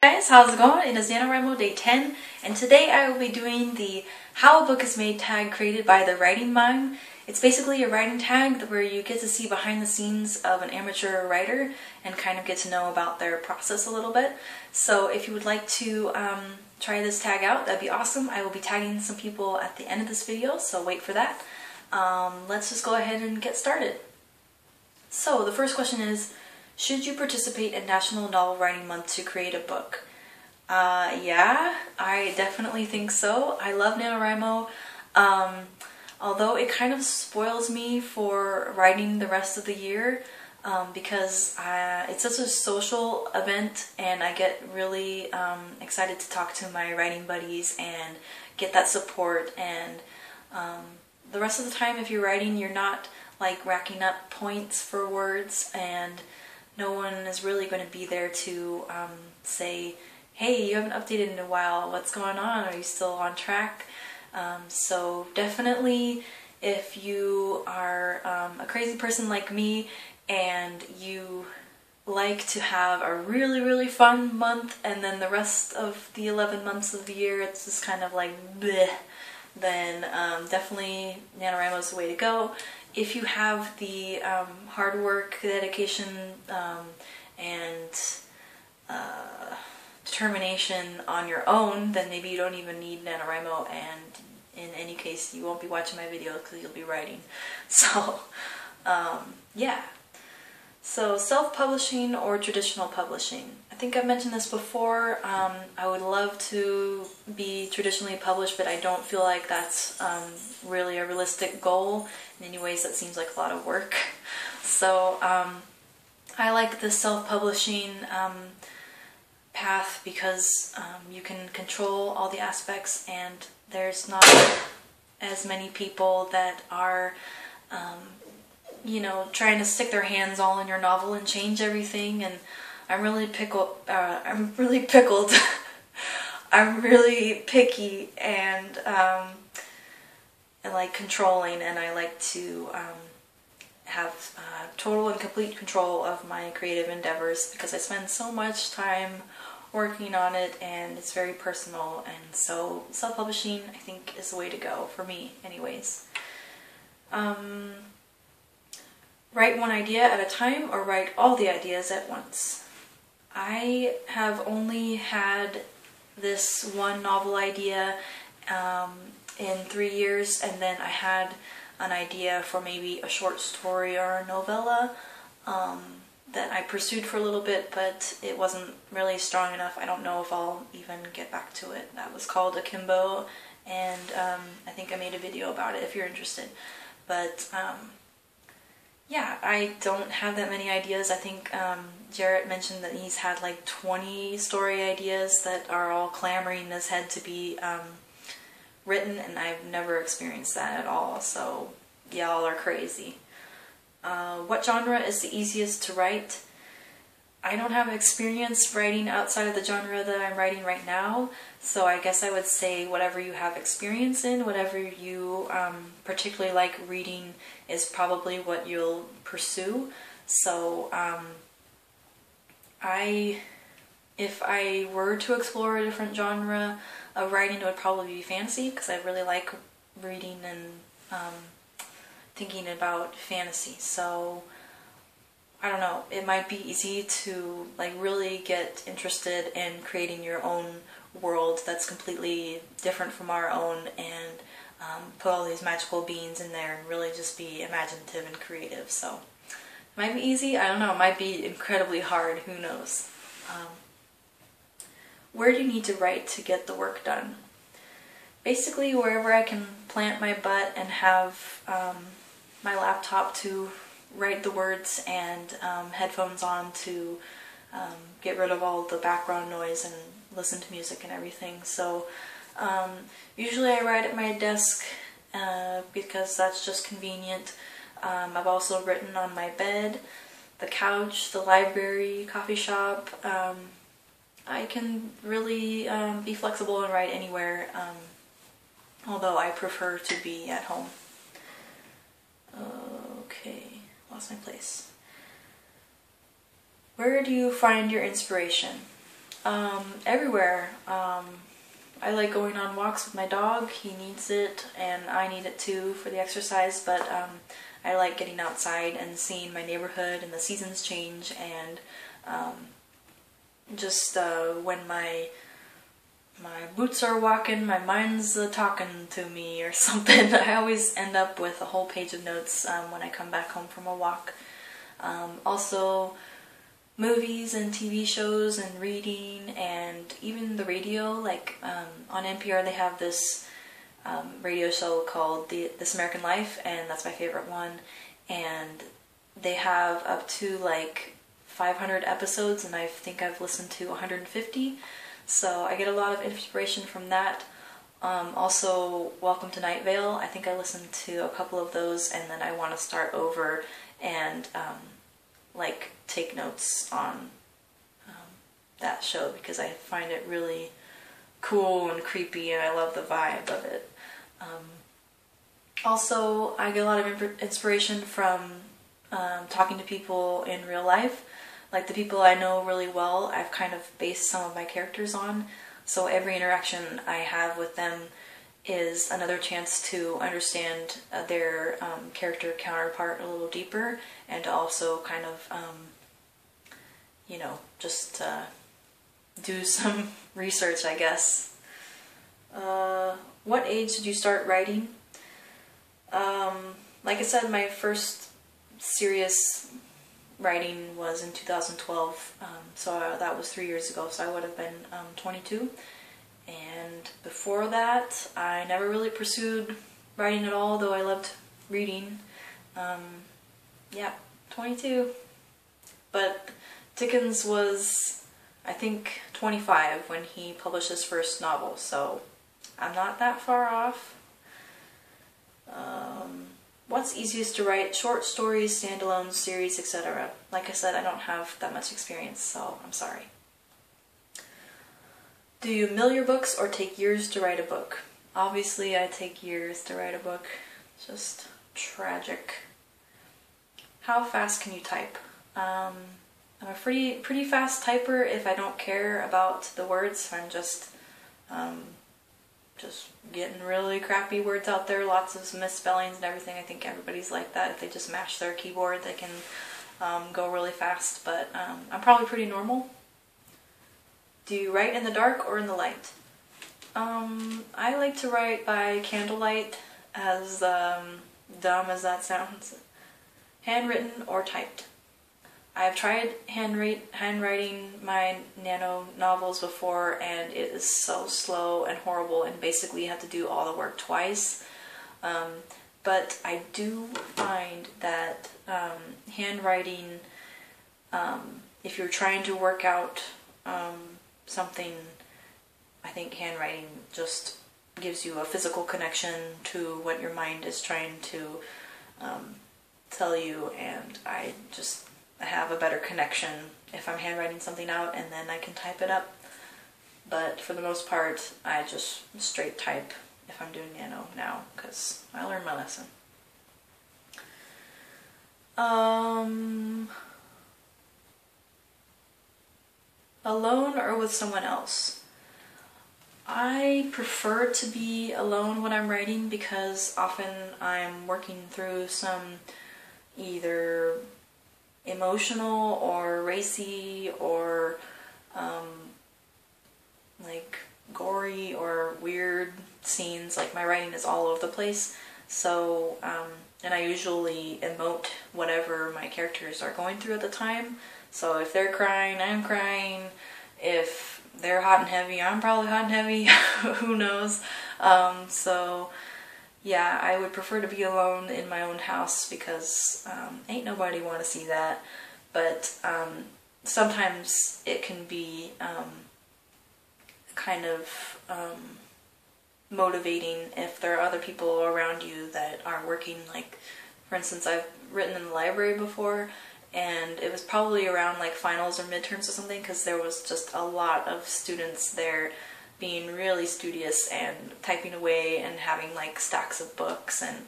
Guys, how's it going? It is Nanowrimo day 10, and today I will be doing the How a Book is Made tag created by the Writing Mime. It's basically a writing tag where you get to see behind the scenes of an amateur writer and kind of get to know about their process a little bit. So if you would like to try this tag out, that'd be awesome. I will be tagging some people at the end of this video, so wait for that. Let's just go ahead and get started. So the first question is, should you participate in National Novel Writing Month to create a book? Yeah, I definitely think so. I love Nanowrimo, although it kind of spoils me for writing the rest of the year because it's such a social event and I get really excited to talk to my writing buddies and get that support, and the rest of the time if you're writing you're not like racking up points for words, and no one is really going to be there to say, hey, you haven't updated in a while, what's going on, are you still on track? So definitely if you are a crazy person like me and you like to have a really fun month and then the rest of the 11 months of the year it's just kind of like bleh, then definitely Nanowrimo is the way to go. If you have the hard work, dedication, and determination on your own, then maybe you don't even need Nanowrimo, and in any case you won't be watching my video because you'll be writing. So yeah. So self-publishing or traditional publishing. I think I've mentioned this before. I would love to be traditionally published, but I don't feel like that's really a realistic goal. In many ways that seems like a lot of work. So I like the self-publishing path because you can control all the aspects and there's not as many people that are you know, trying to stick their hands all in your novel and change everything, and I'm really pickled. I'm really picky and like controlling, and I like to have total and complete control of my creative endeavors because I spend so much time working on it and it's very personal, and so self-publishing I think is the way to go for me anyways. Write one idea at a time or write all the ideas at once. I have only had this one novel idea in 3 years, and then I had an idea for maybe a short story or a novella that I pursued for a little bit, but it wasn't really strong enough. I don't know if I'll even get back to it. That was called Akimbo, and I think I made a video about it if you're interested. But yeah, I don't have that many ideas. I think Jarrett mentioned that he's had like 20 story ideas that are all clamoring in his head to be written, and I've never experienced that at all, so y'all are crazy. What genre is the easiest to write? I don't have experience writing outside of the genre that I'm writing right now, so I guess I would say whatever you have experience in, whatever you particularly like reading is probably what you'll pursue. So if I were to explore a different genre of writing, it would probably be fantasy, because I really like reading and thinking about fantasy. So I don't know, it might be easy to like really get interested in creating your own world that's completely different from our own, and put all these magical beings in there and really just be imaginative and creative. So it might be easy, I don't know, it might be incredibly hard, who knows. Where do you need to write to get the work done? Basically wherever I can plant my butt and have my laptop to write the words and headphones on to get rid of all the background noise and listen to music and everything. So usually I write at my desk because that's just convenient. I've also written on my bed, the couch, the library, coffee shop. I can really be flexible and write anywhere, although I prefer to be at home. Okay, lost my place. Where do you find your inspiration? Everywhere. I like going on walks with my dog. He needs it, and I need it too for the exercise, but I like getting outside and seeing my neighborhood and the seasons change, and just when my boots are walking, my mind's talking to me or something. I always end up with a whole page of notes when I come back home from a walk. Also, movies and TV shows and reading and even the radio, like on NPR they have this radio show called This American Life, and that's my favorite one, and they have up to like 500 episodes, and I think I've listened to 150, so I get a lot of inspiration from that. Also, Welcome to Night Vale, I think I listened to a couple of those, and then I want to start over and like take notes on that show because I find it really cool and creepy, and I love the vibe of it. Also, I get a lot of inspiration from talking to people in real life. Like the people I know really well, I've kind of based some of my characters on, so every interaction I have with them is another chance to understand their character counterpart a little deeper, and to also kind of, you know, just do some research, I guess. What age did you start writing? Like I said, my first serious writing was in 2012, so that was 3 years ago, so I would have been 22. And before that, I never really pursued writing at all, though I loved reading. Yeah, 22. But Dickens was, I think, 25 when he published his first novel, so I'm not that far off. What's easiest to write? Short stories, standalone series, etc. Like I said, I don't have that much experience, so I'm sorry. Do you mill your books or take years to write a book? Obviously, I take years to write a book. Just tragic. How fast can you type? I'm a pretty fast typer if I don't care about the words. I'm just getting really crappy words out there, lots of misspellings and everything. I think everybody's like that. If they just mash their keyboard, they can go really fast, but I'm probably pretty normal. Do you write in the dark or in the light? I like to write by candlelight, as dumb as that sounds. Handwritten or typed? I've tried handwriting my nano novels before, and it is so slow and horrible, and basically you have to do all the work twice. But I do find that handwriting, if you're trying to work out something, I think handwriting just gives you a physical connection to what your mind is trying to tell you, and I have a better connection if I'm handwriting something out and then I can type it up. But for the most part, I just straight type if I'm doing nano now, because I learned my lesson. Alone or with someone else? I prefer to be alone when I'm writing because often I'm working through some either emotional or racy or like gory or weird scenes. Like my writing is all over the place, so and I usually emote whatever my characters are going through at the time. So if they're crying, I'm crying. If they're hot and heavy, I'm probably hot and heavy. Who knows? So yeah, I would prefer to be alone in my own house because ain't nobody want to see that. But sometimes it can be kind of motivating if there are other people around you that are working. Like, for instance, I've written in the library before, and it was probably around like finals or midterms or something, because there was just a lot of students there being really studious and typing away and having like stacks of books, and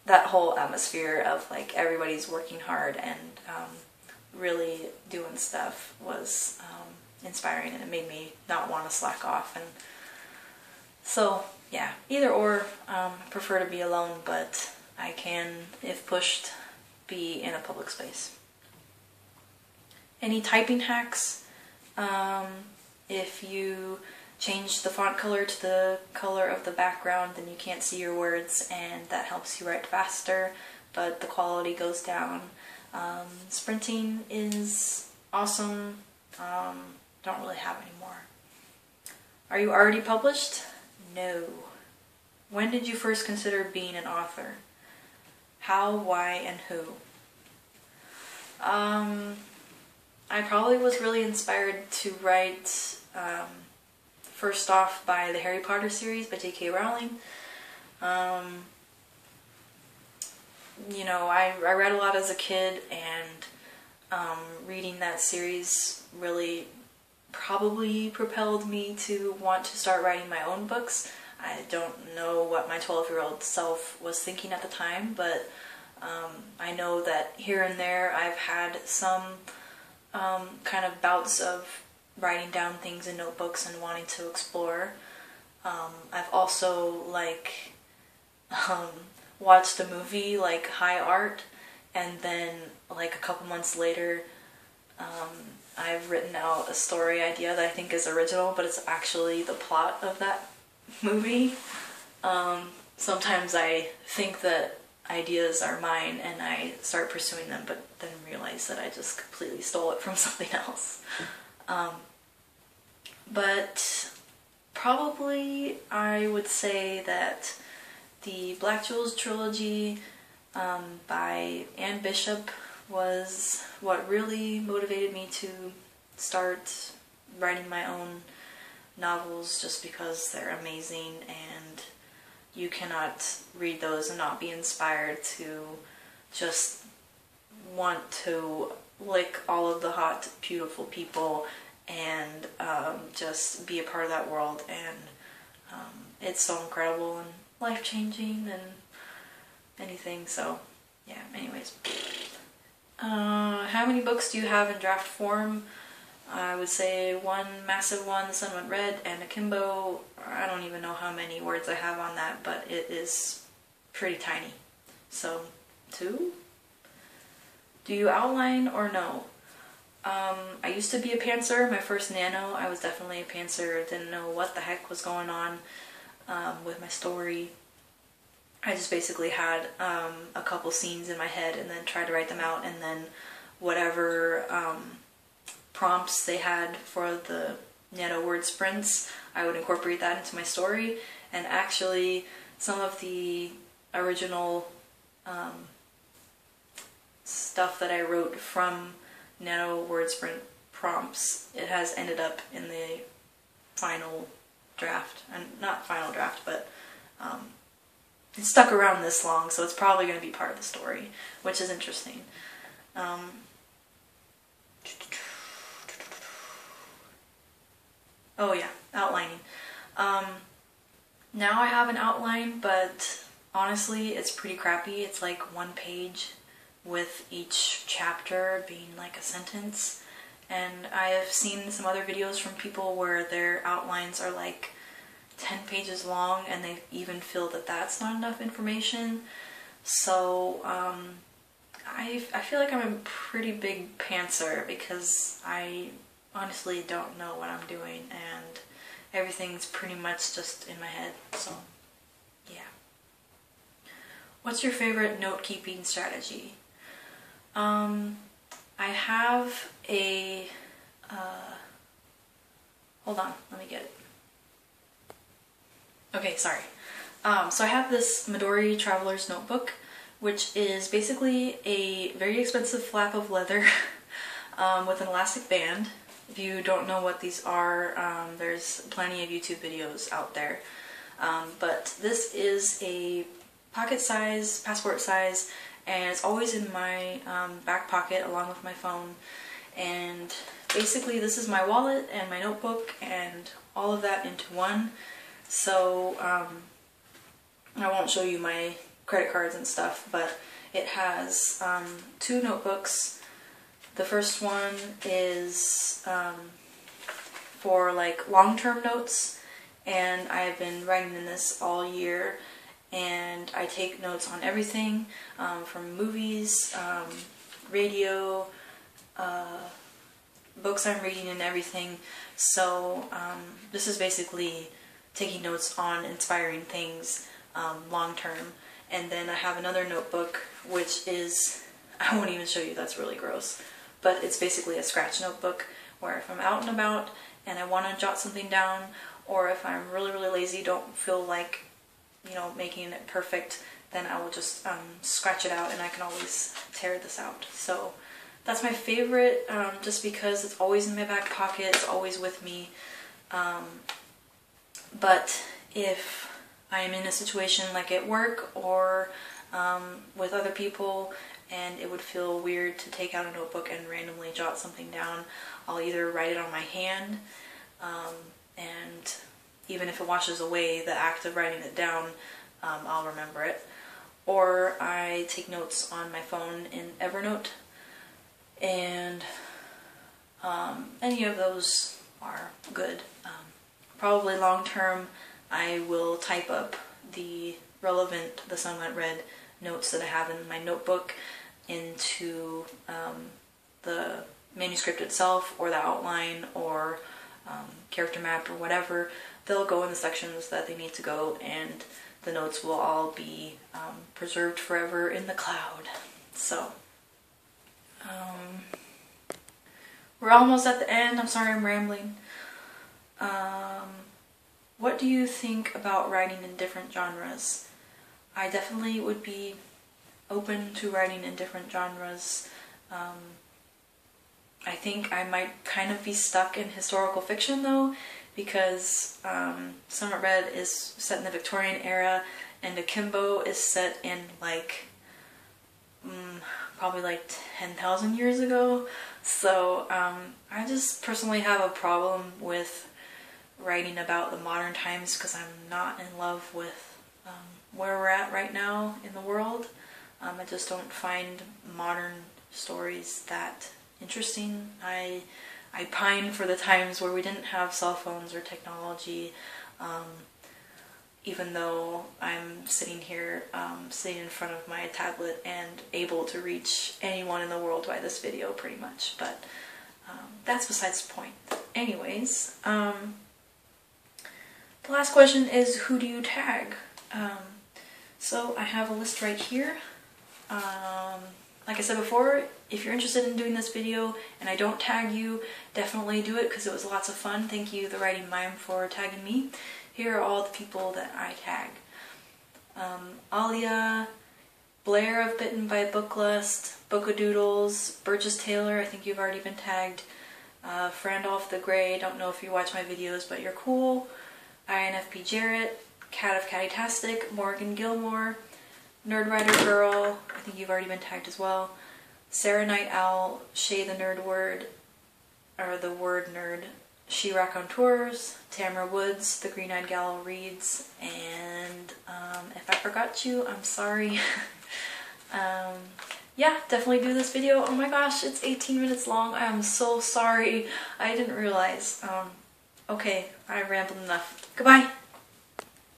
that whole atmosphere of like everybody's working hard and really doing stuff was inspiring, and it made me not want to slack off. And so yeah, either or. I prefer to be alone, but I can, if pushed, be in a public space. Any typing hacks? If you change the font color to the color of the background, then you can't see your words, and that helps you write faster, but the quality goes down. Sprinting is awesome. Don't really have any more. Are you already published? No. When did you first consider being an author? How, why, and who? I probably was really inspired to write first off by the Harry Potter series by J.K. Rowling. You know, I read a lot as a kid, and reading that series really probably propelled me to want to start writing my own books. I don't know what my 12-year-old self was thinking at the time, but I know that here and there I've had some kind of bouts of writing down things in notebooks and wanting to explore. I've also watched a movie like High Art, and then like a couple months later I've written out a story idea that I think is original, but it's actually the plot of that movie. Sometimes I think that ideas are mine and I start pursuing them, but then realize that I just completely stole it from something else. But probably I would say that the Black Jewels trilogy by Anne Bishop was what really motivated me to start writing my own novels, just because they're amazing and you cannot read those and not be inspired to just want to lick all of the hot, beautiful people and just be a part of that world. And it's so incredible and life-changing and anything. So yeah, anyways. How many books do you have in draft form? I would say one massive one, The Sun Went Red, and Akimbo. I don't even know how many words I have on that, but it is pretty tiny. So, 2? Do you outline or no? I used to be a pantser. My first Nano, I was definitely a pantser. Didn't know what the heck was going on with my story. I just basically had a couple scenes in my head and then tried to write them out, and then whatever prompts they had for the Nano word sprints, I would incorporate that into my story. And actually, some of the original stuff that I wrote from Nano word sprint prompts, it has ended up in the final draft. And not final draft, but it's stuck around this long, so it's probably going to be part of the story, which is interesting. Oh yeah, outlining. Now I have an outline, but honestly it's pretty crappy. It's like 1 page with each chapter being like a sentence. And I have seen some other videos from people where their outlines are like 10 pages long, and they even feel that that's not enough information. So I feel like I'm a pretty big pantser, because I honestly don't know what I'm doing and everything's pretty much just in my head. So yeah. What's your favorite note-keeping strategy? I have a hold on, let me get it. Okay, sorry. So I have this Midori Traveler's Notebook, which is basically a very expensive flap of leather with an elastic band. If you don't know what these are, there's plenty of YouTube videos out there. But this is a pocket size, passport size, and it's always in my back pocket along with my phone. And basically this is my wallet and my notebook and all of that into one. So I won't show you my credit cards and stuff, but it has 2 notebooks. The first one is for like long-term notes, and I've been writing in this all year, and I take notes on everything from movies, radio, books I'm reading and everything. So this is basically taking notes on inspiring things long term. And then I have another notebook, which is, I won't even show you, that's really gross, but it's basically a scratch notebook where if I'm out and about and I want to jot something down, or if I'm really lazy, don't feel like, you know, making it perfect, then I will just scratch it out, and I can always tear this out. So that's my favorite, just because it's always in my back pocket, it's always with me. But if I'm in a situation like at work or with other people, and it would feel weird to take out a notebook and randomly jot something down, I'll either write it on my hand, and even if it washes away, the act of writing it down, I'll remember it. Or I take notes on my phone in Evernote, and any of those are good. Probably long term, I will type up the relevant, the Sun Went Red notes that I have in my notebook into the manuscript itself, or the outline, or character map, or whatever. They'll go in the sections that they need to go, and the notes will all be preserved forever in the cloud. So, we're almost at the end. I'm sorry I'm rambling. What do you think about writing in different genres? I definitely would be open to writing in different genres. I think I might kind of be stuck in historical fiction though, because Sun Went Red is set in the Victorian era, and Akimbo is set in like probably like 10,000 years ago. So I just personally have a problem with writing about the modern times, because I'm not in love with where we're at right now in the world. I just don't find modern stories that interesting. I pine for the times where we didn't have cell phones or technology, even though I'm sitting here, sitting in front of my tablet and able to reach anyone in the world by this video pretty much, but that's besides the point. Anyways, the last question is, who do you tag? So I have a list right here. Like I said before, if you're interested in doing this video and I don't tag you, definitely do it, because it was lots of fun. Thank you, The Writing Mime, for tagging me. Here are all the people that I tag. Alia, Blair of Bitten by Booklust, Bookadoodles, Burgess Taylor, I think you've already been tagged. Frandolph the Grey, don't know if you watch my videos, but you're cool. INFP Jarrett, Cat of Cattytastic, Morgan Gilmore, Nerdwriter Girl, I think you've already been tagged as well. Sarah Night Owl, Shay the Nerd Word, or the Word Nerd, She Raconteurs, Tamara Woods, The Green Eyed Gal Reads, and if I forgot you, I'm sorry. Yeah, definitely do this video. Oh my gosh, it's 18 minutes long. I am so sorry. I didn't realize. Okay, I rambled enough. Goodbye.